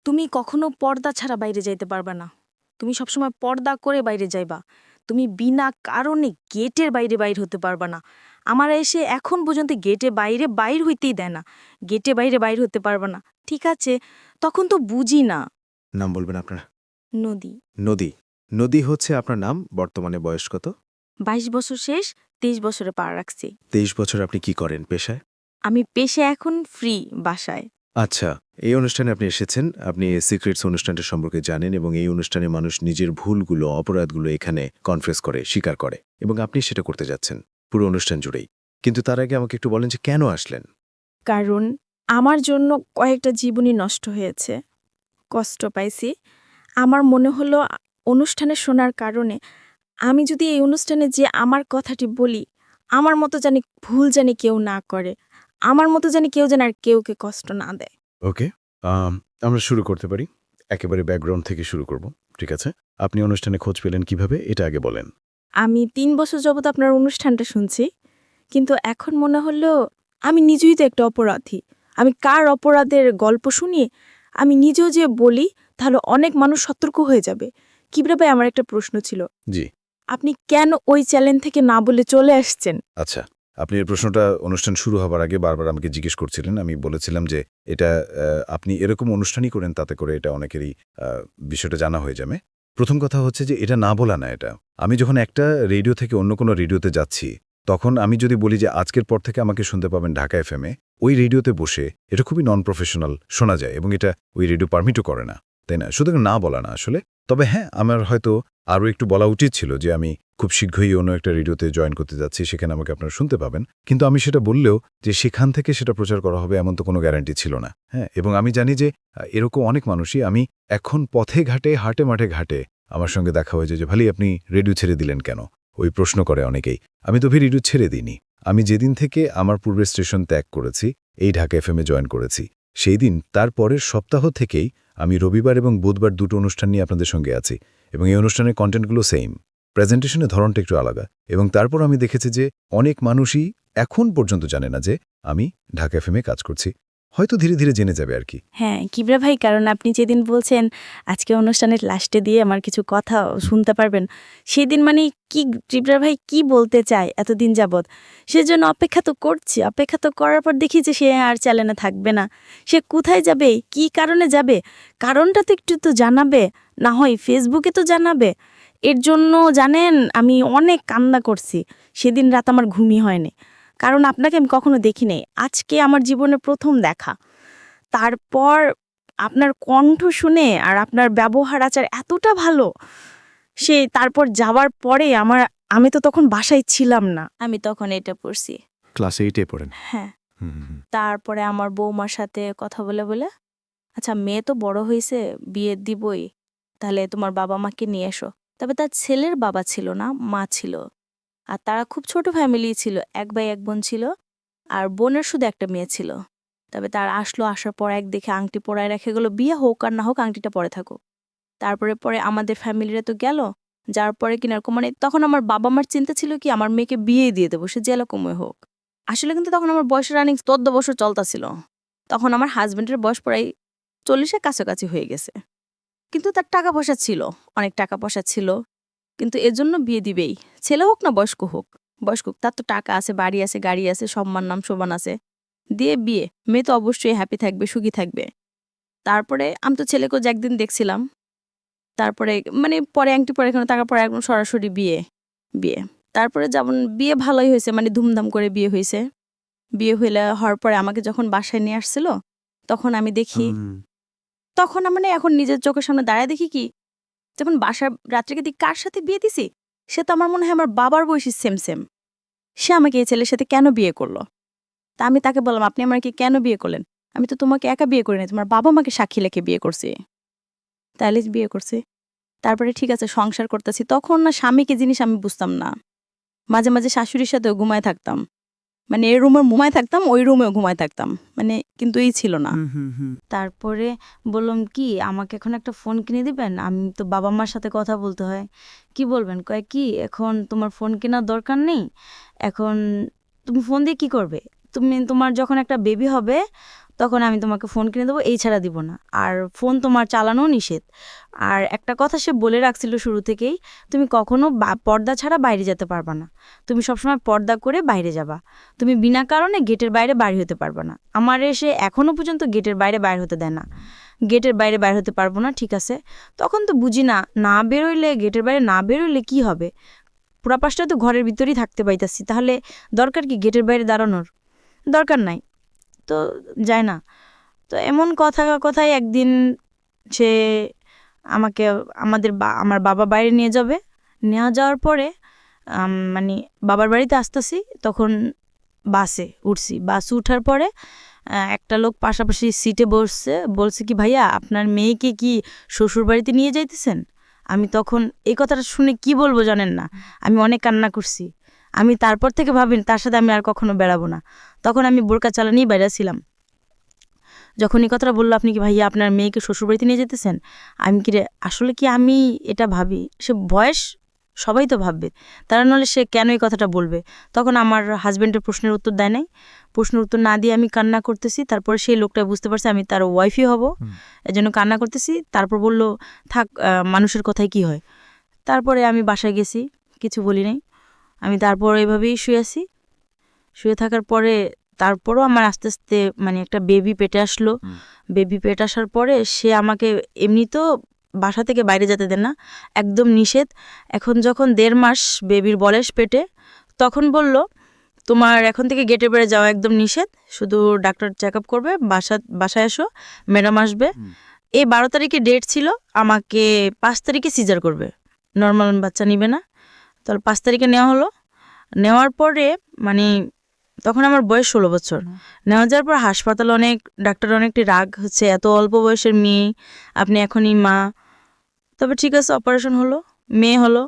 তুমি কখনো পর্দা ছাড়া বাইরে যাইতে পারবা না। তুমি সবসময় পর্দা করে বাইরে যাইবা। তুমি বিনা কারণে গেটের বাইরে বাইর হতে পারবা না। আমার এসে এখন পর্যন্ত গেটে বাইরে বাইর হইতেই দেয় না। গেটে বাইরে বাইর হতে পারবা না। ঠিক আছে, তখন তো বুঝি না। নাম বলবেন আপনার? নদী। নদী। নদী হচ্ছে আপনার নাম। বর্তমানে বয়স কত? 22 বছর শেষ, 23 বছরে পা রাখছি। 23 বছর। আপনি কি করেন পেশায়? আমি পেশে এখন ফ্রি বাসায়। আচ্ছা, এই অনুষ্ঠানে আপনি এসেছেন। আপনি সিক্রেটস অনুষ্ঠানটা সম্পর্কে জানেন এবং এই অনুষ্ঠানে মানুষ নিজের ভুলগুলো, অপরাধগুলো এখানে কনফেস করে, স্বীকার করে এবং আপনি সেটা করতে যাচ্ছেন পুরো অনুষ্ঠান জুড়েই। কিন্তু তার আগে আমাকে একটু বলেন যে কেন আসলেন? কারণ আমার জন্য কয়েকটা জীবনই নষ্ট হয়েছে, কষ্ট পাইছি। আমার মনে হলো অনুষ্ঠানে শোনার কারণে আমি যদি এই অনুষ্ঠানে যে আমার কথাটি বলি, আমার মতো জানি ভুল জানি কেউ না করে, আমার মতো জানি কেউ যেন আর কেউকে কষ্ট না দেয়। ওকে, আমরা শুরু করতে পারি। একেবারে ব্যাকগ্রাউন্ড থেকে শুরু করব। ঠিক আছে, আপনি অনুষ্ঠানে খোঁজ পেলেন কিভাবে, এটা আগে বলেন। আমি 3 বছর যাবত আপনার অনুষ্ঠানটা শুনছি, কিন্তু এখন মনে হলো আমি নিজেই তো একটা অপরাধী। আমি কার অপরাধের গল্প শুনি আমি নিজেও যে বলি, তাহলে অনেক মানুষ সতর্ক হয়ে যাবে। কিবরা ভাই, আমার একটা প্রশ্ন ছিল। জি। আপনি কেন ওই চ্যানেল থেকে না বলে চলে আসছেন? আচ্ছা, আপনি এই প্রশ্নটা অনুষ্ঠান শুরু হবার আগে বারবার আমাকে জিজ্ঞেস করছিলেন। আমি বলেছিলাম যে এটা আপনি এরকম অনুষ্ঠানই করেন, তাতে করে এটা অনেকেরই বিষয়টা জানা হয়ে যাবে। প্রথম কথা হচ্ছে যে এটা না বলা না এটা। আমি যখন একটা রেডিও থেকে অন্য কোনো রেডিওতে যাচ্ছি, তখন আমি যদি বলি যে আজকের পর থেকে আমাকে শুনতে পাবেন ঢাকা এফএমে, ওই রেডিওতে বসে এটা খুবই নন প্রফেশনাল শোনা যায় এবং এটা ওই রেডিও পারমিটও করে না, তাই না? সুতরাং না বলা না আসলে। তবে হ্যাঁ, আমার হয়তো আরও একটু বলা উচিত ছিল যে আমি খুব শীঘ্রই অন্য একটা রেডিওতে জয়েন করতে যাচ্ছি, সেখানে আমাকে আপনারা শুনতে পাবেন। কিন্তু আমি সেটা বললেও যে সেখান থেকে সেটা প্রচার করা হবে এমন তো কোনো গ্যারান্টি ছিল না। হ্যাঁ, এবং আমি জানি যে এরকম অনেক মানুষই, আমি এখন পথে ঘাটে, হাটে মাঠে ঘাটে আমার সঙ্গে দেখা হয়েছে যে ভাই আপনি রেডিও ছেড়ে দিলেন কেন, ওই প্রশ্ন করে অনেকেই। আমি তো রেডিও ছেড়ে দিইনি। আমি যেদিন থেকে আমার পূর্বের স্টেশন ত্যাগ করেছি, এই ঢাকা এফএমে জয়েন করেছি, সেই দিন তার পরের সপ্তাহ থেকেই আমি রবিবার এবং বুধবার দুটো অনুষ্ঠান নিয়ে আপনাদের সঙ্গে আছি এবং এই অনুষ্ঠানের কন্টেন্টগুলো সেম, প্রেজেন্টেশনের ধরনটা একটু আলাদা। এবং তারপর আমি দেখেছি যে অনেক মানুষই এখন পর্যন্ত জানে না যে আমি ঢাকা এফএমে কাজ করছি। হয়তো ধীরে ধীরে জেনে যাবে আর কি। হ্যাঁ কিবরা ভাই, কারণ আপনি যেদিন বলছেন আজকে অনুষ্ঠানের লাস্টে দিয়ে আমার কিছু কথা শুনতে পারবেন, সেদিন মানে কি কিবরা ভাই কি বলতে চায় এতদিন যাবৎ, সেজন্য অপেক্ষা তো করছি। অপেক্ষা তো করার পর দেখি যে সে আর চ্যানেলে থাকবে না। সে কোথায় যাবে, কি কারণে যাবে, কারণটা তো একটু তো জানাবে, না হয় ফেসবুকে তো জানাবে। এর জন্য জানেন আমি অনেক কান্না করছি। সেদিন রাত আমার ঘুমই হয়নি, কারণ আপনাকে আমি কখনো দেখি নাই। আজকে আমার জীবনের প্রথম দেখা। তারপর আপনার কণ্ঠ শুনে আর আপনার ব্যবহার আচার এতটা ভালো, সে তারপর যাওয়ার পরে আমি তো তখন বাসায় ছিলাম না, আমি তখন এটা পড়ছি। ক্লাস 8-এ পড়েন? হ্যাঁ। তারপরে আমার বৌমার সাথে কথা বলে বলে, আচ্ছা মেয়ে তো বড় হয়েছে, বিয়ে দিবই, তাহলে তোমার বাবা মাকে নিয়ে এসো। তবে তার ছেলের বাবা ছিল না, মা ছিল। আর তারা খুব ছোট ফ্যামিলি ছিল, 1 ভাই 1 বোন ছিল, আর বোনের শুধু একটা মেয়ে ছিল। তবে তার আসার পর এক দেখে আংটি পরায় রেখে গেল, বিয়ে হোক আর না হোক আংটিটা পরে থাকুক। তারপরে পরে আমাদের ফ্যামিলিরা তো গেল, যার পরে কিনা এরকম মানে তখন আমার বাবা মার চিন্তা ছিল কি আমার মেয়েকে বিয়ে দিয়ে দেবো, সে যেরকমই হোক। আসলে কিন্তু তখন আমার বয়সের রানিং 14 বছর চলতেছিল। তখন আমার হাজবেন্ডের বয়স প্রায় 40-এর কাছাকাছি হয়ে গেছে। কিন্তু তার টাকা পয়সা ছিল, অনেক টাকা পয়সা ছিল, কিন্তু এজন্য বিয়ে দিবেই, ছেলে হোক না বয়স্ক হোক। বয়স্ক হোক, তার তো টাকা আছে, বাড়ি আছে, গাড়ি আছে, সম্মান নাম শোভান আছে, দিয়ে বিয়ে। মেয়ে তো অবশ্যই হ্যাপি থাকবে, সুখী থাকবে। তারপরে আমি তো ছেলেকেও যে একদিন দেখছিলাম, তারপরে মানে পরে আংটি পরে এখানে টাকা পরে একদম সরাসরি বিয়ে। বিয়ে তারপরে যেমন বিয়ে ভালোই হয়েছে, মানে ধুমধাম করে বিয়ে হয়েছে। বিয়ে হওয়ার পরে আমাকে যখন বাসায় নিয়ে আসছিল, তখন আমি দেখি, তখন মানে এখন নিজের চোখের সামনে দাঁড়ায় দেখি কি, যখন বাসার রাত্রিকে দিক কার সাথে বিয়ে দিছি, সে তো আমার মনে হয় আমার বাবার বয়সী সেম সেম। সে আমাকে এই ছেলের সাথে কেন বিয়ে করলো? তা আমি তাকে বললাম, আপনি আমাকে কেন বিয়ে করলেন? আমি তো তোমাকে একা বিয়ে করিনি, তোমার বাবা মাকে সাক্ষী রেখে বিয়ে করছি, তাইলে বিয়ে করছি। তারপরে ঠিক আছে সংসার করতেছি, তখন না স্বামীকে জিনিস আমি বুঝতাম না। মাঝে মাঝে শাশুড়ির সাথেও ঘুমায় থাকতাম, মানে এই রুমে ঘুমায় থাকতাম, ওই রুমেও ঘুমায় থাকতাম, মানে কিন্তু এই ছিল না। তারপরে বললাম কি আমাকে এখন একটা ফোন কিনে দিবেন, আমি তো বাবা মার সাথে কথা বলতে হয়। কি বলবেন? কয় কি এখন তোমার ফোন কেনার দরকার নেই, এখন তুমি ফোন দিয়ে কি করবে, তোমার যখন একটা বেবি হবে তখন আমি তোমাকে ফোন কিনে দেবো, এই ছাড়া দিব না। আর ফোন তোমার চালানো নিষেধ। আর একটা কথা সে বলে রাখছিল শুরু থেকেই, তুমি কখনো পর্দা ছাড়া বাইরে যেতে পারবা না, তুমি সবসময় পর্দা করে বাইরে যাবা, তুমি বিনা কারণে গেটের বাইরে বাইরে হতে পারবা না। আমার এসে এখনও পর্যন্ত গেটের বাইরে বাইরে হতে দেয় না, গেটের বাইরে বাইরে হতে পারবো না, ঠিক আছে। তখন তো বুঝি না, না বেরোইলে, গেটের বাইরে না বেরোইলে কি হবে, পুরা পাশটা তো ঘরের ভিতরেই থাকতে পাইতাছি, তাহলে দরকার কি গেটের বাইরে দাঁড়ানোর, দরকার নাই, তো যায় না। তো এমন কথায় একদিন সে আমাকে আমার বাবা বাইরে নিয়ে যাবে, নেওয়া যাওয়ার পরে মানে বাবার বাড়িতে আসতেছি, তখন বাসে উঠছি, বাসে উঠার পরে একটা লোক পাশাপাশি সিটে বলছে কি ভাইয়া আপনার মেয়েকে কি শ্বশুর বাড়িতে নিয়ে যাইতেছেন। আমি তখন এই কথাটা শুনে কি বলবো জানেন না, আমি অনেক কান্না করছি। আমি তারপর থেকে ভাবিনি তার সাথে আমি আর কখনো বেড়াবো না। তখন আমি বোরকা চালানিই বেড়াছিলাম। যখন এই কথাটা বললো, আপনি কি ভাইয়া আপনার মেয়েকে শ্বশুরবাড়িতে নিয়ে যেতেছেন, আমি কি রে, আসলে কি আমি এটা ভাবি, সে বয়স সবাই তো ভাববে, তারা নাহলে সে কেন এই কথাটা বলবে। তখন আমার হাজব্যান্ডের প্রশ্নের উত্তর দেয় নাই, প্রশ্নের উত্তর না দিয়ে আমি কান্না করতেছি। তারপরে সেই লোকটা বুঝতে পারছে আমি তার ওয়াইফই হব, এজন্য কান্না করতেছি। তারপর বলল থাক, মানুষের কথায় কি হয়। তারপরে আমি বাসায় গেছি, কিছু বলি নাই, আমি তারপর এভাবেই শুয়ে আছি। শুয়ে থাকার পরে তারপরও আমার আস্তে আস্তে মানে একটা বেবি পেটে আসলো। বেবি পেটে আসার পরে সে আমাকে এমনি তো বাসা থেকে বাইরে যেতে দেন না, একদম নিষেধ। এখন যখন 1.5 মাস বেবির বয়স পেটে, তখন বলল তোমার এখন থেকে গেটের বাইরে যাওয়া একদম নিষেধ, শুধু ডাক্তার চেক আপ করবে, বাসায় এসো, ম্যাডাম আসবে। এই 12 তারিখে ডেট ছিল, আমাকে 5 তারিখে সিজার করবে, নর্মাল বাচ্চা নিবে না। তাহলে 5 তারিখে নেওয়া হলো। নেওয়ার পরে মানে তখন আমার বয়স 16 বছর। নেওয়া যাওয়ার পর হাসপাতাল ডাক্তার অনেকটি রাগ হচ্ছে, এত অল্প বয়সের মেয়ে, আপনি এখনই মা। তবে ঠিক আছে, অপারেশন হলো, মেয়ে হলো।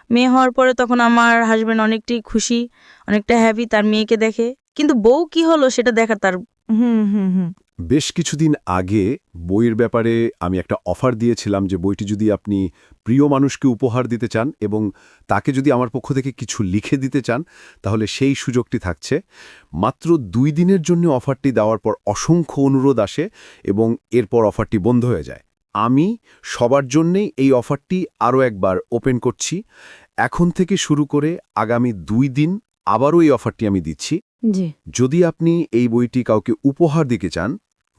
মেয়ে হওয়ার পরে তখন আমার হাজব্যান্ড অনেকটাই খুশি, অনেকটা হ্যাপি তার মেয়েকে দেখে, কিন্তু বউ কি হলো সেটা দেখার তার। বেশ কিছুদিন আগে বইয়ের ব্যাপারে আমি একটা অফার দিয়েছিলাম যে বইটি যদি আপনি প্রিয় মানুষকে উপহার দিতে চান এবং তাকে যদি আমার পক্ষ থেকে কিছু লিখে দিতে চান, তাহলে সেই সুযোগটি থাকছে। মাত্র 2 দিনের জন্য অফারটি দেওয়ার পর অসংখ্য অনুরোধ আসে এবং এরপর অফারটি বন্ধ হয়ে যায়। আমি সবার জন্যেই এই অফারটি আরও একবার ওপেন করছি। এখন থেকে শুরু করে আগামী 2 দিন আবারও এই অফারটি আমি দিচ্ছি। জি, যদি আপনি এই বইটি কাউকে উপহার দিতে চান,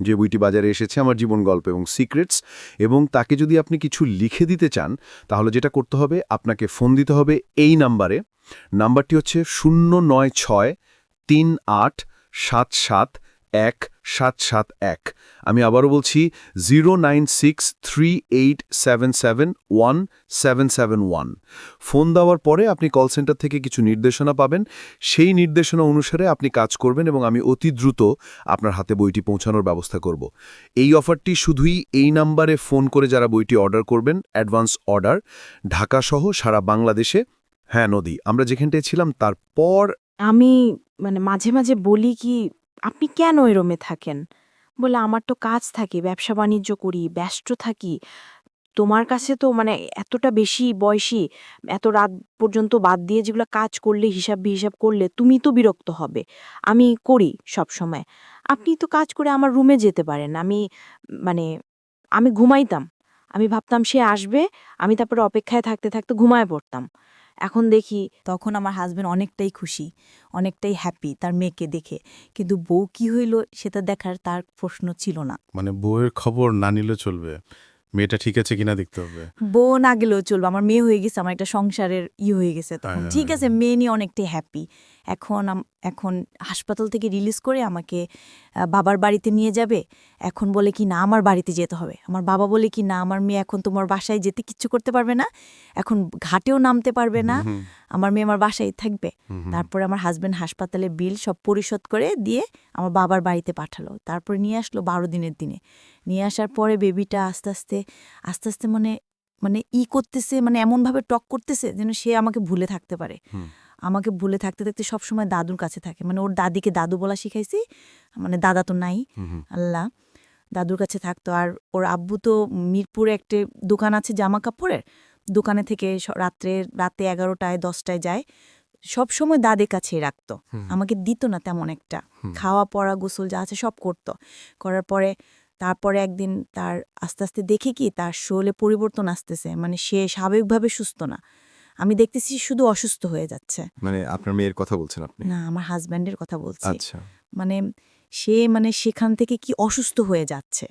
যে বইটি বাজারে এসেছে আমার জীবন গল্প এবং সিক্রেটস, এবং তাকে যদি আপনি কিছু লিখে দিতে চান, তাহলে যেটা করতে হবে, আপনাকে ফোন দিতে হবে এই নাম্বারে। নাম্বারটি হচ্ছে 09638771771। আমি আবারও বলছি 09638771771। ফোন দেওয়ার পরে আপনি কল সেন্টার থেকে কিছু নির্দেশনা পাবেন, সেই নির্দেশনা অনুসারে আপনি কাজ করবেন এবং আমি অতি দ্রুত আপনার হাতে বইটি পৌঁছানোর ব্যবস্থা করব। এই অফারটি শুধুই এই নাম্বারে ফোন করে যারা বইটি অর্ডার করবেন, অ্যাডভান্স অর্ডার, ঢাকাসহ সারা বাংলাদেশে। হ্যাঁ নদী, আমরা যেখানটায় ছিলাম তারপর আমি মানে মাঝে মাঝে বলি কি আপনি কেন ওই রুমে থাকেন, বলে আমার তো কাজ থাকে, ব্যবসা বাণিজ্য করি, ব্যস্ত থাকি। তোমার কাছে তো মানে এতটা বেশি বয়সী, এত রাত পর্যন্ত বাদ দিয়ে যেগুলো কাজ করলে, হিসাব বিহিসাব করলে তুমি তো বিরক্ত হবে। আমি করি সব সময়, আপনি তো কাজ করে আমার রুমে যেতে পারেন। মানে আমি ঘুমাইতাম, আমি ভাবতাম সে আসবে, আমি তারপরে অপেক্ষায় থাকতে থাকতে ঘুমায় পড়তাম। এখন দেখি তখন আমার হাজবেন্ড অনেকটাই খুশি, অনেকটাই হ্যাপি তার মেয়েকে দেখে, কিন্তু বউ কি হইল সেটা দেখার তার প্রশ্ন ছিল না। মানে বউয়ের খবর না নিলে চলবে, মেয়েটা ঠিক আছে কিনা দেখতে হবে। বউ না গেলেও চলবে, আমার মেয়ে হয়ে গেছে, আমার একটা সংসারের হয়ে গেছে তখন। হ্যাঁ, ঠিক হ্যাঁ, আছে, মেয়ে নিয়ে অনেকটাই হ্যাপি। এখন হাসপাতাল থেকে রিলিজ করে আমাকে বাবার বাড়িতে নিয়ে যাবে। এখন বলে কি না আমার বাড়িতে যেতে হবে, আমার বাবা বলে কি না আমার মেয়ে এখন তোমার বাসায় যেতে কিচ্ছু করতে পারবে না, এখন ঘাটেও নামতে পারবে না, আমার মেয়ে আমার বাসায় থাকবে। তারপরে আমার হাজব্যান্ড হাসপাতালে বিল সব পরিশোধ করে দিয়ে আমার বাবার বাড়িতে পাঠালো। তারপরে নিয়ে আসলো 12 দিনের দিনে। নিয়ে আসার পরে বেবিটা আস্তে আস্তে মানে করতেছে, মানে এমনভাবে টক করতেছে যেন সে আমাকে ভুলে থাকতে পারে। আমাকে ভুলে থাকতে থাকতে সবসময় দাদুর কাছে থাকে, মানে ওর দাদিকে দাদু বলা শিখাইছি, মানে দাদা তো নাই, আল্লাহ, দাদুর কাছে থাকতো। আর ওর আব্বু তো মিরপুরে একটা দোকান আছে জামা কাপড়ের, দোকানে থেকে রাতে 11টায় 10টায় যায়, সব সময় দাদের কাছেই রাখতো, আমাকে দিত না তেমন একটা। খাওয়া পড়া গোসল যা আছে সব করতো। করার পরে তারপরে একদিন তার আস্তে আস্তে দেখি কি তার শরীরে পরিবর্তন আসতেছে, মানে সে স্বাভাবিকভাবে সুস্থ না, আমি দেখতেছি শুধু অসুস্থ হয়ে যাচ্ছে। মানে আপনার মেয়ের কথা বলছেন আপনি? না, আমার হাজব্যান্ডের কথা বলছি। আচ্ছা। মানে সে মানে সেখান থেকে কি অসুস্থ হয়ে যাচ্ছে,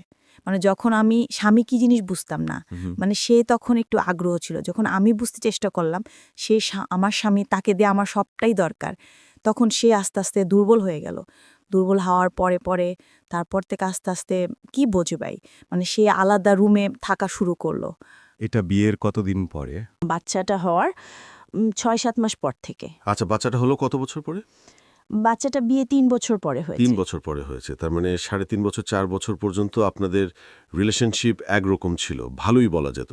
মানে যখন আমি স্বামী কি জিনিস বুঝতাম না, মানে সে তখন একটু আগ্রহ ছিল, যখন আমি বুঝতে চেষ্টা করলাম সে আমার স্বামী, তাকে দিয়ে আমার সবটাই দরকার, তখন সে আস্তে আস্তে দুর্বল হয়ে গেল। দুর্বল হওয়ার পরে পরে তারপর থেকে আস্তে আস্তে কি বোঝে ভাই, মানে সে আলাদা রুমে থাকা শুরু করলো। এটা বিয়ের কতদিন পরে? বাচ্চাটা হওয়ার ৬-৭ মাস পর থেকে। আচ্ছা, বাচ্চাটা হলো কত বছর পরে? বাচ্চাটা বিয়ে ৩ বছর পরে 3 হয়েছে। বছর পরে হয়েছে। তার মানে 3.5 বছর 4 বছর পর্যন্ত আপনাদের রিলেশনশিপ একরকম ছিল, ভালোই বলা যেত।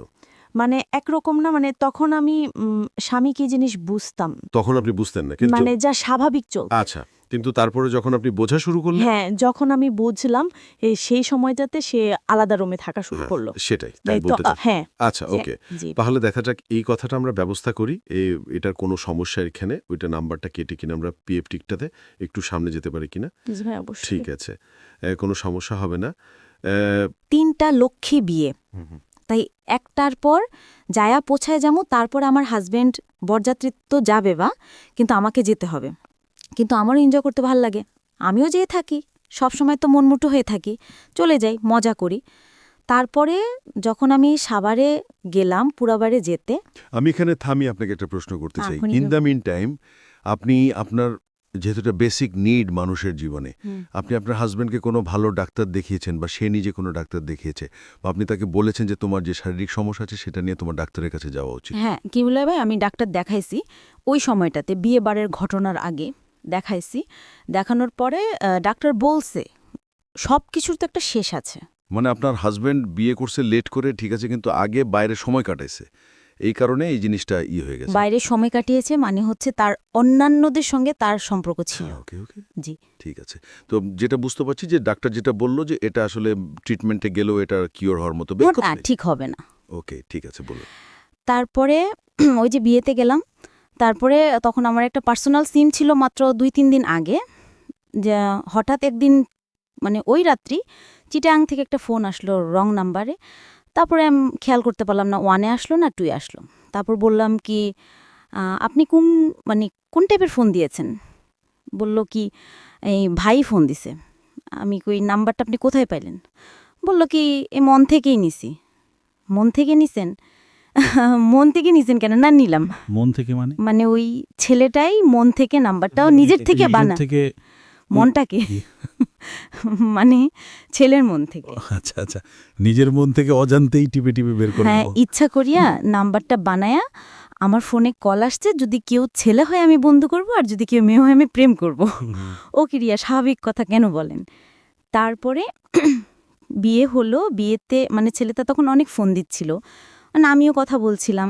মানে একরকম না, মানে তখন আমি স্বামী কি জিনিস বুঝতাম, তখন আপনি বুঝতেন না, কিন্তু মানে যা স্বাভাবিক চল। আচ্ছা, কিন্তু তারপরে যখন আপনি বোঝা শুরু করলেন, হ্যাঁ, যখন আমি বুঝলাম সেই সময়টাতে সে আলাদা রুমে থাকা শুরু হ্যাঁ, করলো। সেটাই তাই তো, বলতে চাই। হ্যাঁ। আচ্ছা, ওকে, জি। তাহলে দেখা যাক এই কথাটা আমরা ব্যবস্থা করি। এটার কোনো সমস্যা এখানে ওইটা নাম্বারটা কেটে কিনা আমরা পিএফ টিকটাতে একটু সামনে যেতে পারি কিনা? জি ভাই, অবশ্যই। ঠিক আছে, কোনো সমস্যা হবে না। 3টা লক্ষ্যে বিয়ে, তাই একটার পর যায়া পোছায় যাবো, তারপর আমার হাজবেন্ড বরযাত্রীত্ব যাবে বা, কিন্তু আমাকে যেতে হবে। কিন্তু আমারও এনজয় করতে ভাল লাগে, আমিও যেয়ে থাকি, সব সময় তো মনমুটো হয়ে থাকি, চলে যাই, মজা করি। তারপরে যখন আমি সাভারে গেলাম পুরাবারে যেতে, আমি এখানে থামি আপনাকে একটা প্রশ্ন করতে চাই। এখনই ইন দ্য মিন টাইম আপনি আপনার যেহেতু একটা বেসিক নিড মানুষের জীবনে, আপনি আপনার হাজব্যান্ডকে কোনো ভালো ডাক্তার দেখিয়েছেন বা সে নিজে কোনো ডাক্তার দেখিয়েছে, বা আপনি তাকে বলেছেন যে তোমার যে শারীরিক সমস্যা আছে সেটা নিয়ে তোমার ডাক্তারের কাছে যাওয়া উচিত। হ্যাঁ কি বলে ভাই, আমি ডাক্তার দেখাইছি ওই সময়টাতে, বিয়ে বারের ঘটনার আগে দেখাইছি। দেখানোর পরে ডাক্তার বলছে সব কিছুর তো একটা শেষ আছে। মানে আপনার হাজব্যান্ড বিয়ে করছে লেট করে, ঠিক আছে, কিন্তু আগে বাইরে সময় কাটাইছে, এই কারণে এই জিনিসটা হয়ে গেছে। বাইরে সময় কাটিয়েছে, মানে হচ্ছে তার অন্যান্যদের সঙ্গে তার সম্পর্ক ছিল। ওকে ওকে, জি, ঠিক আছে। তো যেটা বুঝতে পারছি যে ডাক্তার যেটা বললো যে এটা আসলে ট্রিটমেন্টে গেলেও এটা কিওর হওয়ার মতো বেশ কথা নেই। ঠিক হবে না। ওকে, ঠিক আছে, বলুন। তারপরে ওই যে বিয়েতে গেলাম, তারপরে তখন আমার একটা পার্সোনাল সিন ছিল মাত্র 2-3 দিন আগে, যে হঠাৎ একদিন মানে ওই রাত্রি চিটাং থেকে একটা ফোন আসলো রং নাম্বারে। তারপরে আমি খেয়াল করতে পারলাম না 1-এ আসলো না 2-এ আসলো। তারপর বললাম কি আপনি কোন টাইপের ফোন দিয়েছেন? বলল কি এই ভাই ফোন দিছে। আমি কই নাম্বারটা আপনি কোথায় পাইলেন? বলল কি এ মন থেকেই নিছি। মন থেকে নিছেন? মন থেকে নিছেন কেন? না নিলাম মন থেকে মানে ওই ছেলেটাই মন থেকে নাম্বারটাও নিজের থেকে বানা থেকে মনটাকে মানে ছেলের মন থেকে। আচ্ছা আচ্ছা, নিজের মন থেকে অজান্তেই টিপে টিপে বের করে হ্যাঁ, নেব। ইচ্ছা করিয়া নাম্বারটা বানায়া আমার ফোনে কল আসছে, যদি কেউ ছেলে হয় আমি বন্ধু করব, আর যদি কেউ মেয়ে হয় আমি প্রেম করব। ও কিরিয়া স্বাভাবিক কথা কেন বলেন। তারপরে বিয়ে হলো, বিয়েতে মানে ছেলেটা তখন অনেক ফোন দিচ্ছিল, মানে আমিও কথা বলছিলাম।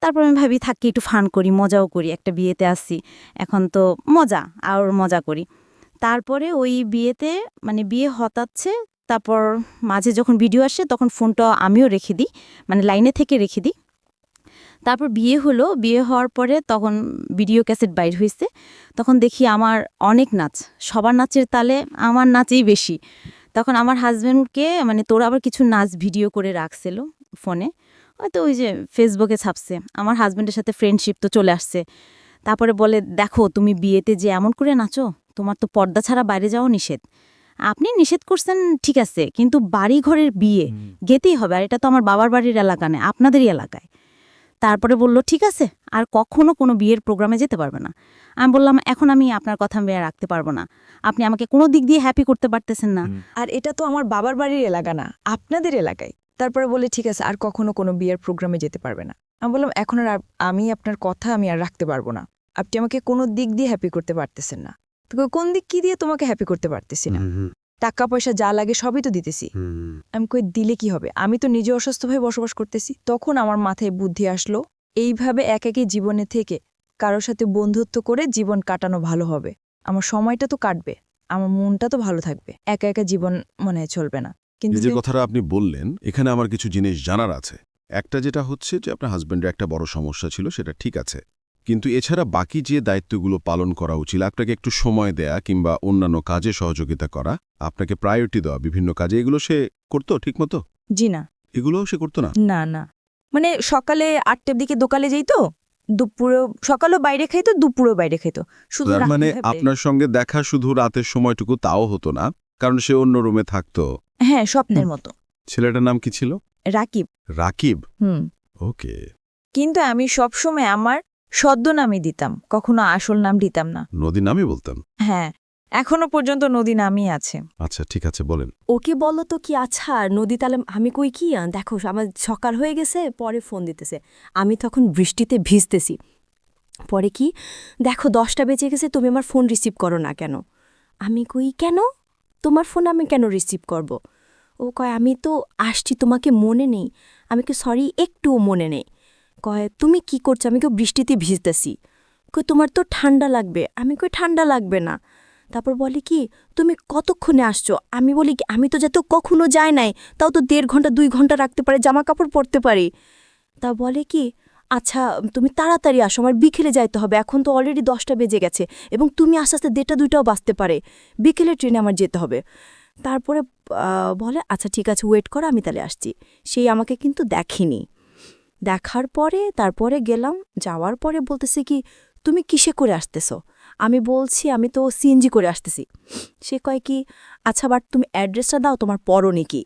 তারপর আমি ভাবি থাকি একটু ফান করি, মজাও করি, একটা বিয়েতে আসছি এখন তো মজা, আর মজা করি। তারপরে ওই বিয়েতে মানে বিয়ে হতাচ্ছে, তারপর মাঝে যখন ভিডিও আসে তখন ফোনটা আমিও রেখে দিই, মানে লাইনে থেকে রেখে দিই। তারপর বিয়ে হলো, বিয়ে হওয়ার পরে তখন ভিডিও ক্যাসেট বাইর হয়েছে, তখন দেখি আমার অনেক নাচ, সবার নাচের তালে আমার নাচেই বেশি। তখন আমার হাজব্যান্ডকে মানে তোরা আবার কিছু নাচ ভিডিও করে রাখছিল ফোনে, হয়তো ওই যে ফেসবুকে ছাপছে। আমার হাজব্যান্ডের সাথে ফ্রেন্ডশিপ তো চলে আসছে। তারপরে বলে দেখো তুমি বিয়েতে যে এমন করে নাচো, তোমার তো পর্দা ছাড়া বাইরে যাওয়া নিষেধ। আপনি নিষেধ করছেন ঠিক আছে, কিন্তু বাড়ি ঘরের বিয়ে গেতেই হবে, আর এটা তো আমার বাবার বাড়ির এলাকা নয়, আপনাদেরই এলাকায়। তারপরে বলল ঠিক আছে, আর কখনো কোনো বিয়ের প্রোগ্রামে যেতে পারবে না। আমি বললাম এখন আমি আপনার কথা আমি আর রাখতে পারবো না, আপনি আমাকে কোনো দিক দিয়ে হ্যাপি করতে পারতেছেন না। আর এটা তো আমার বাবার বাড়ির এলাকা না, আপনাদের এলাকায়। তারপরে বলে ঠিক আছে, আর কখনো কোনো বিয়ের প্রোগ্রামে যেতে পারবে না। আমি বললাম এখন আর আমি আপনার কথা আমি আর রাখতে পারবো না, আপনি আমাকে কোনো দিক দিয়ে হ্যাপি করতে পারতেছেন না। তো কোন দিক কি দিয়ে তোমাকে হ্যাপি করতে পারতেছি না? টাকা পয়সা যা লাগে সবই তো দিতেছি। আমি কই দিলে কি হবে, আমি তো নিজে অসুস্থ হয়ে বসবাস করতেছি। তখন আমার মাথায় বুদ্ধি আসলো, এইভাবে একাকী জীবনে থেকে কারোর সাথে বন্ধুত্ব করে জীবন কাটানো ভালো হবে। আমার সময়টা তো কাটবে, আমার মনটা তো ভালো থাকবে, একা একা জীবন মনে হয় চলবে না। কিন্তু যে কথাটা আপনি বললেন, এখানে আমার কিছু জিনিস জানার আছে। একটা যেটা হচ্ছে যে আপনার হাজব্যান্ডের একটা বড় সমস্যা ছিল, সেটা ঠিক আছে, কিন্তু এছাড়া বাকি যে দায়িত্বগুলো পালন করা উচিত, আপনাকে একটু সময় দেয়া কিংবা অন্যান্য কাজে সহযোগিতা করা, আপনাকে প্রায়োরিটি দেওয়া বিভিন্ন কাজে, এগুলো সে করতো ঠিকমতো? জি না। এগুলোও সে করতো না? না না, মানে সকালে 8টার দিকে দোকানে যাইতো, দুপুরেও সকালেও বাইরে খাইতো, দুপুরেও বাইরে খাইতো, শুধু তার মানে রাত্রে- আপনার সঙ্গে দেখা শুধু রাতের সময়টুকু তাও হতো না, কারণ সে অন্য রুমে থাকতো। হ্যাঁ, স্বপ্নের মতো। ছেলেটার নাম কি ছিল? রাকিব। রাকিব। হুম। ওকে। কিন্তু আমি সবসময় আমার ছদ্মনামই দিতাম, কখনো আসল নাম দিতাম না। নদী নামই বলতাম? হ্যাঁ, এখনো পর্যন্ত নদী নামই আছে। আচ্ছা, ঠিক আছে, বলেন। ওকে বলো তো কি আচ্ছা নদী, তাহলে আমি কই কি দেখো আমার সকাল হয়ে গেছে, পরে ফোন দিতেছে, আমি তখন বৃষ্টিতে ভিজতেছি, পরে কি দেখো 10টা বেজে গেছে, তুমি আমার ফোন রিসিভ করো না কেন? আমি কই কেন, তোমার ফোন আমি কেন রিসিভ করব? ও কয় আমি তো আসছি, তোমাকে মনে নেই। আমি কি সরি, একটুও মনে নেই। কয় তুমি কি করছো? আমি কেউ বৃষ্টিতে ভিজতেছি। কই তোমার তো ঠান্ডা লাগবে। আমি কই ঠান্ডা লাগবে না। তারপর বলে কি তুমি কতক্ষণে আসছো? আমি বলি কি আমি তো যাতে কখনো যাই নাই, তাও তো 1.5 ঘন্টা 2 ঘন্টা রাখতে পারি, জামা কাপড় পরতে পারি। তা বলে কি আচ্ছা তুমি তাড়াতাড়ি আসো, আমার বিকেলে যাইতে হবে, এখন তো অলরেডি 10টা বেজে গেছে, এবং তুমি আস্তে আস্তে 1টা 2টাও বাজতে পারে, বিকেলের ট্রেনে আমার যেতে হবে। তারপরে বলে আচ্ছা ঠিক আছে ওয়েট করো, আমি তাহলে আসছি। সেই আমাকে কিন্তু দেখেনি। দেখার পরে তারপরে গেলাম, যাওয়ার পরে বলতেছে কি তুমি কিসে করে আসতেছো? আমি বলছি আমি তো সিএনজি করে আসতেছি। সে কয় কি আচ্ছা বাট তুমি অ্যাড্রেসটা দাও, তোমার পরনে কি?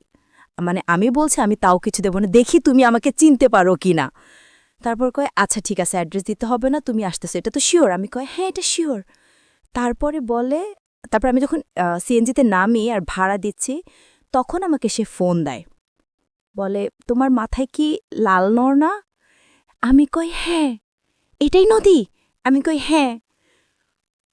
মানে আমি বলছি আমি তাও কিছু দেবো না, দেখি তুমি আমাকে চিনতে পারো কি না। তারপর কয় আচ্ছা ঠিক আছে অ্যাড্রেস দিতে হবে না, তুমি আসতেছো, এটা তো শিওর? আমি কয় হ্যাঁ এটা শিওর। তারপরে বলে, তারপর আমি যখন সিএনজিতে নামি আর ভাড়া দিচ্ছি, তখন আমাকে সে ফোন দেয়, বলে তোমার মাথায় কি লাল নর না? আমি কই হ্যাঁ। এটাই নদী? আমি কই হ্যাঁ।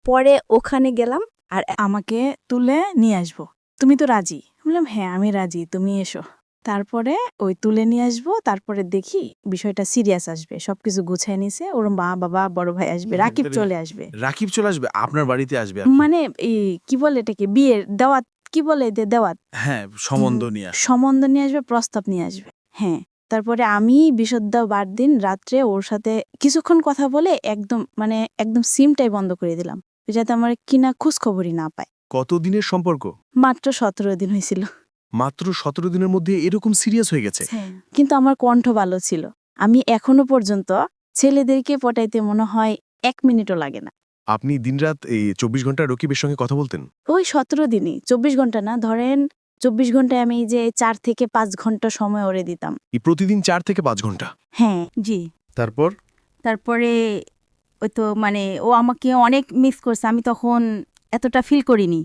পরে ওখানে গেলাম আর আমাকে তুলে নিয়ে আসবো, তুমি তো রাজি? বললাম হ্যাঁ আমি রাজি, তুমি এসো। তারপরে ওই তুলে নিয়ে আসবো, তারপরে দেখি বিষয়টা সিরিয়াস আসবে, সবকিছু গুছাই নিছে, ওর মা বাবা বড় ভাই আসবে, রাকিব চলে আসবে। রাকিব চলে আসবে আপনার বাড়িতে আসবে? মানে এই কি বলে এটাকে, বিয়ের দাওয়াত কি বলে, দেওয়াত, হ্যাঁ, সম্বন্ধ নিয়ে আসবে। সম্বন্ধ নিয়ে আসবে, প্রস্তাব নিয়ে আসবে। হ্যাঁ, তারপরে আমি বিশুদ্ধবার দিন রাত্রে ওর সাথে কিছুক্ষণ কথা বলে একদম সিমটাই বন্ধ করে দিলাম, যাতে আমার কিনা খোঁজ খবরই না পায়। কতদিনের সম্পর্ক? মাত্র 17 দিন হয়েছিল। মাত্র 17 দিনের মধ্যে এরকম সিরিয়াস হয়ে গেছে? কিন্তু আমার কণ্ঠ ভালো ছিল, আমি এখনো পর্যন্ত ছেলেদেরকে পটাইতে মনে হয় 1 মিনিটও লাগে না। আপনি দিনরাত এই 24 ঘন্টা রকিবের সঙ্গে কথা বলতেন? ওই 17 দিনই, 24 ঘন্টা না, ধরেন 24 ঘন্টায় আমি যে 4 থেকে 5 ঘন্টা সময় ওরে দিতাম। এই প্রতিদিন 4 থেকে 5 ঘন্টা? হ্যাঁ জি। তারপর? তারপরে ওই তো ও আমাকে অনেক মিস করছে, আমি তখন এতটা ফিল করিনি।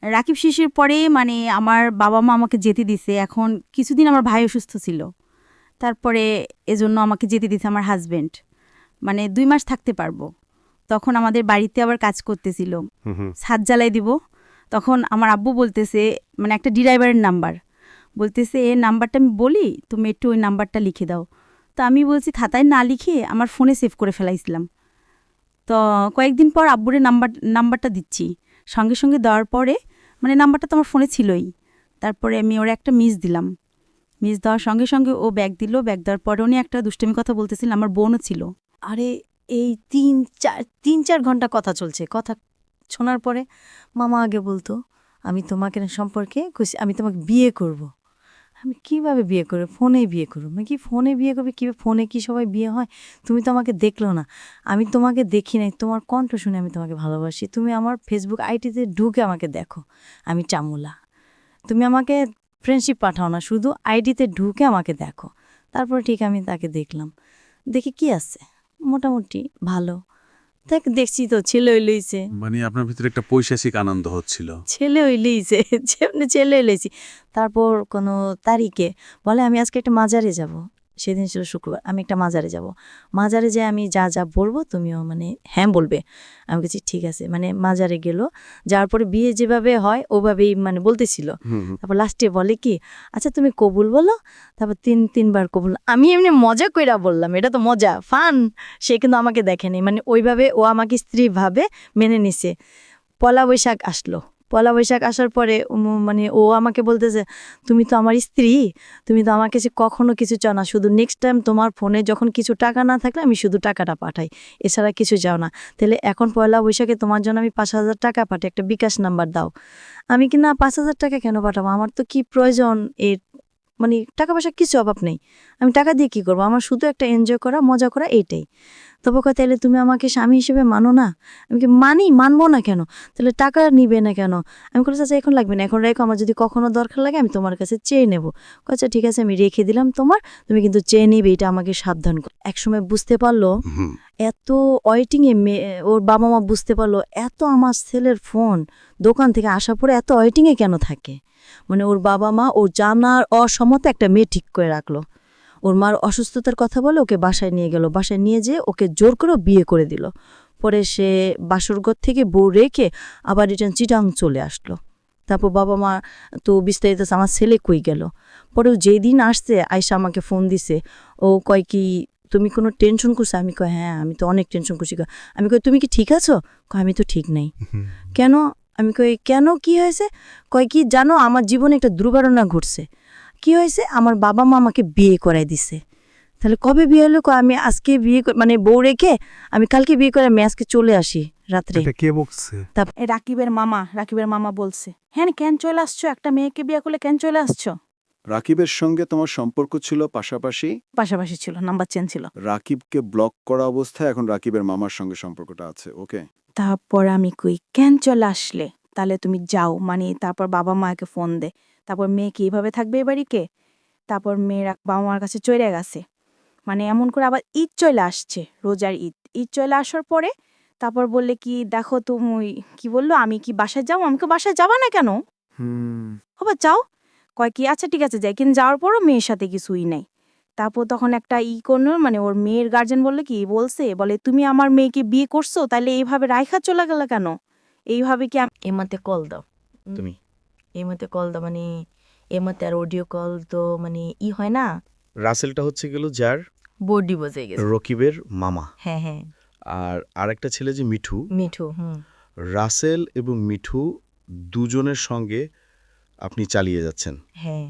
রাকিব শিশির পরে আমার বাবা মা আমাকে যেতে দিছে, এখন কিছুদিন আমার ভাই অসুস্থ ছিল, তারপরে এজন্য আমাকে যেতে দিছে আমার হাজবেন্ড, 2 মাস থাকতে পারবো। তখন আমাদের বাড়িতে আবার কাজ করতেছিল, ছাদ জ্বালাই দিব, তখন আমার আব্বু বলতেছে একটা ড্রাইভারের নাম্বার, বলতেছে এই নাম্বারটা আমি বলি, তুমি একটু ওই নাম্বারটা লিখে দাও। তো আমি বলছি খাতায় না লিখে আমার ফোনে সেভ করে ফেলাইছিলাম। তো কয়েকদিন পর আব্বুরে নাম্বারটা দিচ্ছি, সঙ্গে সঙ্গে দেওয়ার পরে নাম্বারটা তো আমার ফোনে ছিলই, তারপরে আমি ওরা একটা মিস দিলাম, মিস দেওয়ার সঙ্গে সঙ্গে ও ব্যাগ দিল, ব্যাগ দেওয়ার পরে উনি একটা দুষ্টমি কথা বলতেছিলেন, আমার বোনও ছিল। আরে এই 3-4 ঘন্টা কথা চলছে, কথা শোনার পরে মামা আগে বলতো আমি তোমাকে সম্পর্কে আমি তোমাকে বিয়ে করব। আমি কিভাবে বিয়ে করবো? ফোনেই বিয়ে করবো? মানে কি ফোনে বিয়ে করবে? কীভাবে ফোনে কি সবাই বিয়ে হয়? তুমি তো আমাকে দেখলো না, আমি তোমাকে দেখি নাই, তোমার কণ্ঠ শুনে আমি তোমাকে ভালোবাসি, তুমি আমার ফেসবুক আইডিতে ঢুকে আমাকে দেখো, আমি চামুলা, তুমি আমাকে ফ্রেন্ডশিপ পাঠাও না, শুধু আইডিতে ঢুকে আমাকে দেখো। তারপর ঠিক আমি তাকে দেখলাম, দেখি কি আছে, মোটামুটি ভালো, দেখ দেখছি তো ছেলে হইলইছে, আপনার ভিতরে একটা পৈশাচিক আনন্দ হচ্ছিল? ছেলে হইলইছে, ছেলে হইলইছি। তারপর কোনো তারিখে বলে আমি আজকে একটা মাজারে যাব, সেদিন ছিল শুক্রবার, আমি একটা মাজারে যাব, মাজারে যে আমি যা যা বলবো তুমিও হ্যাঁ বলবে। আমি বলছি ঠিক আছে, মাজারে গেল, যাওয়ার পরে বিয়ে যেভাবে হয় ওভাবেই বলতেছিল। তারপর লাস্টে বলে কি আচ্ছা তুমি কবুল বলো, তারপর 3 বার কবুল। আমি এমনি মজা কইরা বললাম, এটা তো মজা ফান, সে কিন্তু আমাকে দেখেনি, ওইভাবে ও আমাকে স্ত্রী ভাবে মেনে নিছে। পয়লা বৈশাখ আসলো, পয়লা বৈশাখ আসার পরে মানে ও আমাকে বলতেছে তুমি তো আমার স্ত্রী, তুমি তো আমাকে যে কখনো কিছু চাও না, শুধু নেক্সট টাইম তোমার ফোনে যখন কিছু টাকা না থাকলে আমি শুধু টাকাটা পাঠাই, এছাড়া কিছু চাও না। তাহলে এখন পয়লা বৈশাখে তোমার জন্য আমি 5,000 টাকা পাঠাই, একটা বিকাশ নাম্বার দাও। আমি কি না 5,000 টাকা কেন পাঠাবো, আমার তো কি প্রয়োজন এর, মানে টাকা পয়সা কিছু অভাব নেই, আমি টাকা দিয়ে কি করবো, আমার শুধু একটা এনজয় করা মজা করা এইটাই। তবে কথা, তাহলে তুমি আমাকে স্বামী হিসেবে মানো না? আমি কি মানবো না কেন? তাহলে টাকা নিবে না কেন? আমি বলছি আচ্ছা এখন লাগবে না, এখন রেখো, আমার যদি কখনো দরকার লাগে আমি তোমার কাছে চেয়ে নেবো। আচ্ছা ঠিক আছে, আমি রেখে দিলাম তোমার, তুমি কিন্তু চেয়ে নিবে, এটা আমাকে সাবধান কর। একসময় বুঝতে পারলো এত ওয়েটিংয়ে ওর বাবা মা বুঝতে পারলো এত আমার ছেলের ফোন দোকান থেকে আসার পরে এত ওয়েটিংয়ে কেন থাকে, মানে ওর বাবা মা ওর জানার অসমতে একটা মেয়ে ঠিক করে রাখলো। ওর মার অসুস্থতার কথা বলে ওকে বাসায় নিয়ে গেল, বাসায় নিয়ে যেয়ে ওকে জোর করে বিয়ে করে দিল। পরে সে বাসরঘর থেকে বউ রেখে আবার রিটার্ন চিটাং চলে আসলো। তারপর বাবা মা তো বিস্তারিত আমার ছেলে কই গেল। পরেও যেই দিন আসছে আয়সা আমাকে ফোন দিছে, ও কয় কি তুমি কোনো টেনশন করছো? আমি কয় হ্যাঁ আমি তো অনেক টেনশন করছি। আমি কই তুমি কি ঠিক আছো? কয় আমি তো ঠিক নেই। কেন? আমি কই কেন, কি হয়েছে? কয় কি জানো, আমার জীবনে একটা দুর্ঘটনা ঘটছে। কি হয়েছে? আমার বাবা মা আমাকে বিয়ে করাই দিছে। তাহলে কবে বিয়ে হলো? আমি আজকে বিয়ে মানে বউ রেখে আমি কালকে বিয়ে করে আমি আজকে চলে আসি রাত্রে। কে বকছে? রাকিবের মামা বলছে। হ্যাঁ কেন চলে আসছো, একটা মেয়েকে বিয়ে করলে কেন চলে আসছো? রাকিবের সঙ্গে তোমার সম্পর্ক ছিল পাশাপাশি? পাশাপাশি ছিল, নাম্বার চেঞ্জ ছিল। রাকিবকে ব্লক করা অবস্থায় এখন রাকিবের মামার সঙ্গে সম্পর্কটা আছে, ওকে? তারপর আমি কই কেন চলে আসলে, তাহলে তুমি যাও, মানে তারপর বাবা মাকে ফোন দে। তারপর মেয়ে কি এভাবে থাকবে এ বাড়িকে? তারপর মেয়েরা বাবা মার কাছে চলে গেছে, মানে এমন করে আবার ঈদ চলে আসছে, রোজার ঈদ চলে আসার পরে তারপর বললে কি দেখো তুমি কি বললো, আমি কি বাসায় যাবো? আমাকে বাসায় যাবা না কেন? আবার যাও। কয় কি আচ্ছা ঠিক আছে যাই, কিন্তু যাওয়ার পরও মেয়ের সাথে কিছুই নাই। তারপর তখন একটা করলো, মানে ওর মেয়ের গার্জেন বললো কি বলে তুমি আমার মেয়েকে বিয়ে করছো, তাহলে এইভাবে রাইখা চলে গেল কেন? এইভাবে কি এমাতে কল দাও, তুমি এমাতে কল দাও, মানে এমাতে আর অডিও কল তো মানে হয় না। রাসেলটা হচ্ছে গেল যার বডি বজে গেছে। রকিবের মামা। হ্যাঁ হ্যাঁ, আর আরেকটা ছেলে যে মিঠু, মিঠু। রাসেল এবং মিঠু দুজনের সঙ্গে আপনি চালিয়ে যাচ্ছেন। হ্যাঁ,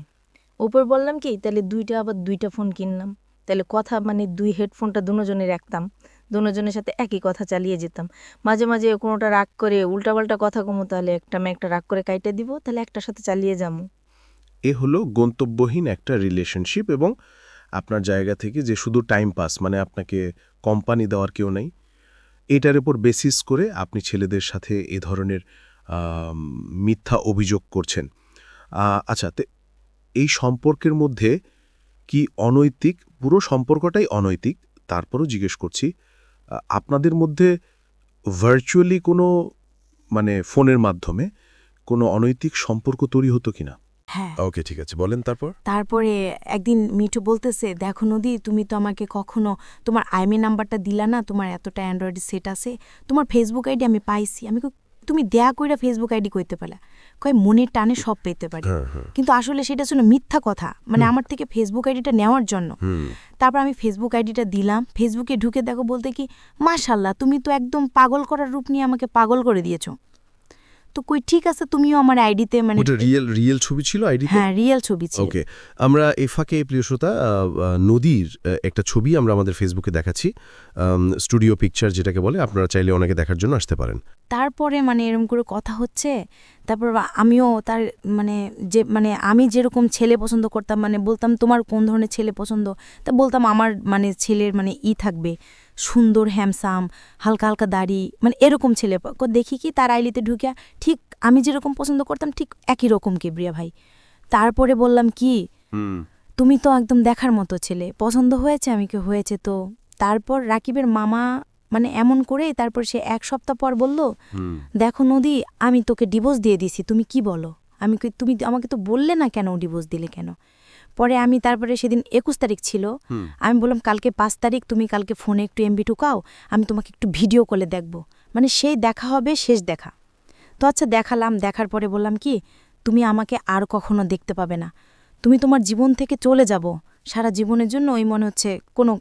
ওপর বললাম কি তাহলে আবার দুইটা ফোন কিনলাম, তাহলে কথা মানে দুই হেডফোনটা দুজনে রাখতাম, দুজনের সাথে একই কথা চালিয়ে যেতাম। মাঝে মাঝে কোনোটা রাগ করে উল্টাপাল্টা কথা কমো, তাহলে একটা রাগ করে কাইটে দিব, তাহলে একটার সাথে চালিয়ে যাবো। এ হলো গন্তব্যহীন একটা রিলেশনশিপ, এবং আপনার জায়গা থেকে যে শুধু টাইম পাস, মানে আপনাকে কোম্পানি দেওয়ার কেউ নেই, এটার উপর বেসিস করে আপনি ছেলেদের সাথে এ ধরনের মিথ্যা অভিযোগ করছেন। আচ্ছা, এই সম্পর্কের মধ্যে কি অনৈতিক? পুরো সম্পর্কটাই অনৈতিক, তারপরও জিজ্ঞেস করছি আপনাদের মধ্যে ভার্চুয়ালি কোনো মানে ফোনের মাধ্যমে কোনো অনৈতিক সম্পর্ক তৈরি হতো কিনা? হ্যাঁ। ওকে, ঠিক আছে, বলেন। তারপরে একদিন মিঠু বলতেছে দেখো নদী, তুমি তো আমাকে কখনো তোমার আইএমই নাম্বারটা দিলা না, তোমার এতটা অ্যান্ড্রয়েড সেট আছে, তোমার ফেসবুক আইডি আমি পাইছি। আমি তুমি দেয়া কইরা ফেসবুক আইডি কইতে পারলা? কয় মনের টানে সব পেতে পারি, কিন্তু আসলে সেটা ছিল মিথ্যা কথা, মানে আমার থেকে ফেসবুক আইডিটা নেওয়ার জন্য। তারপর আমি ফেসবুক আইডিটা দিলাম, ফেসবুকে ঢুকে দেখো বলতে কি মাশাল্লাহ তুমি তো একদম পাগল করার রূপ নিয়ে আমাকে পাগল করে দিয়েছো। তো কই ঠিক আছে, তুমিও আমার আইডিতে মানে রিয়েল ছবি ছিল আইডিতে? হ্যাঁ, রিয়েল ছবি ছিল। ওকে, আমরা এই ফাঁকে প্রিয় শ্রোতা নদীর একটা ছবি আমরা আমাদের ফেসবুকে দেখাচ্ছি, স্টুডিও পিকচার যেটাকে বলে, আপনারা চাইলে অনেকে দেখার জন্য আসতে পারেন। তারপরে মানে এরকম করে কথা হচ্ছে, তারপর আমিও তার মানে আমি যেরকম ছেলে পছন্দ করতাম, মানে বলতাম তোমার কোন ধরনের ছেলে পছন্দ, তা বলতাম আমার মানে ছেলের মানে থাকবে সুন্দর হ্যামসাম, হালকা হালকা দাড়ি, মানে এরকম ছেলে। দেখি কি তার আইলিতে ঢুকিয়া ঠিক আমি যেরকম পছন্দ করতাম ঠিক একই রকম কিবরিয়া ভাই। তারপরে বললাম কি তুমি তো একদম দেখার মতো ছেলে, পছন্দ হয়েছে? আমি কি হয়েছে তো। তারপর রাকিবের মামা মানে এমন করে, তারপর সে 1 সপ্তাহ পর বলল দেখো নদী, আমি তোকে ডিভোর্স দিয়ে দিছি, তুমি কি বলো? আমি তুমি আমাকে তো বললে না কেন ডিভোর্স দিলে কেন? পরে আমি তারপরে সেদিন 21 তারিখ ছিল, আমি বললাম কালকে 5 তারিখ, তুমি কালকে ফোনে একটু এমবি ঢুকাও, আমি তোমাকে একটু ভিডিও কলে দেখব, মানে সেই দেখা হবে শেষ দেখা। তো আচ্ছা দেখালাম, দেখার পরে বললাম কি তুমি আমাকে আর কখনো দেখতে পাবে না, তুমি তোমার জীবন থেকে চলে যাব সারা জীবনের জন্য, ওই মনে হচ্ছে কোনো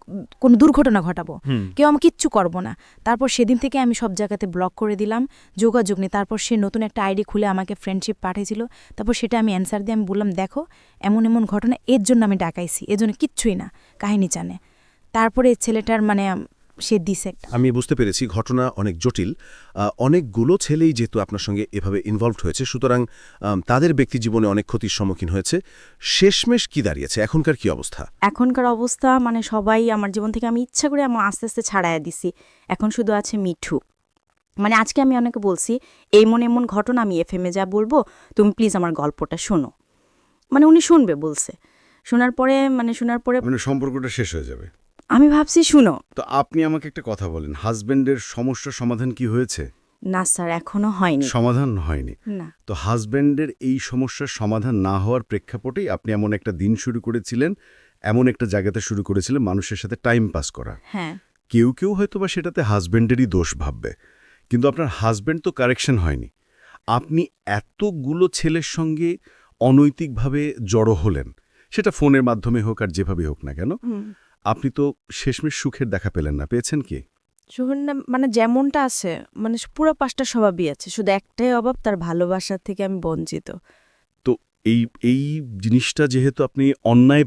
কোনো দুর্ঘটনা ঘটাবো, কেউ আমি কিচ্ছু করব না। তারপর সেদিন থেকে আমি সব জায়গাতে ব্লক করে দিলাম, যোগাযোগ নেই। তারপর সে নতুন একটা আইডি খুলে আমাকে ফ্রেন্ডশিপ পাঠিয়েছিল, তারপর সেটা আমি অ্যান্সার দিয়ে আমি বললাম, দেখো এমন এমন ঘটনা, এর জন্য আমি ডাকাইছি, এর জন্য কিচ্ছুই না, কাহিনী জানে। তারপরে ছেলেটার মানে সে দিছে একটা। আমি বুঝতে পেরেছি ঘটনা অনেক জটিল। অনেকগুলো ছেলেই যেহেতু আপনার সঙ্গে এভাবে ইনভলভড হয়েছে, সুতরাং তাদের ব্যক্তি জীবনে অনেক ক্ষতির সম্মুখীন হয়েছে। শেষমেশ কি দাঁড়িয়েছে, এখনকার কি অবস্থা? এখনকার অবস্থা মানে সবাই আমার জীবন থেকে আমি ইচ্ছা করে আমি আস্তে আস্তে ছাড়াইয়া দিছি। এখন শুধু আছে মিঠু। মানে আজকে আমি অনেকে বলছি, এমন এমন ঘটনা আমি এফএমে যা বলবো, তুমি প্লিজ আমার গল্পটা শোনো। মানে উনি শুনবে বলছে। শোনার পরে মানে সম্পর্কটা শেষ হয়ে যাবে। আমি ভাবছি শুনো। তো আপনি আমাকে একটা কথা বলেন, হাজবেন্ডের সমস্যার সমাধান কি হয়েছে? না স্যার, এখনো হয়নি। সমাধান হয়নি। না। তো হাজবেন্ডের এই সমস্যার সমাধান না হওয়ার প্রেক্ষাপটেই আপনি এমন একটা দিন শুরু করেছিলেন, এমন একটা জায়গাতে শুরু করেছিলেন মানুষের সাথে টাইম পাস করা। হ্যাঁ। কেউ কেউ হয়তোবা সেটাতে হাজবেন্ডেরই দোষ ভাববে, কিন্তু আপনার হাজবেন্ড তো কারেকশন হয়নি। আপনি এতগুলো ছেলের সঙ্গে অনৈতিকভাবে জড়ো হলেন, সেটা ফোনের মাধ্যমে হোক আর যেভাবে হোক না কেন, আপনি তো শেষমেশ সুখের দেখা পেলেন না। পেয়েছেন কি? সোহন মানে যেমনটা আছে, মানে পুরো 5টা স্বভাবই আছে, শুধু একটাই অভাব, তার ভালোবাসা থেকে আমি বঞ্চিত। তো এই জিনিসটা যেহেতু আপনি অন্যায়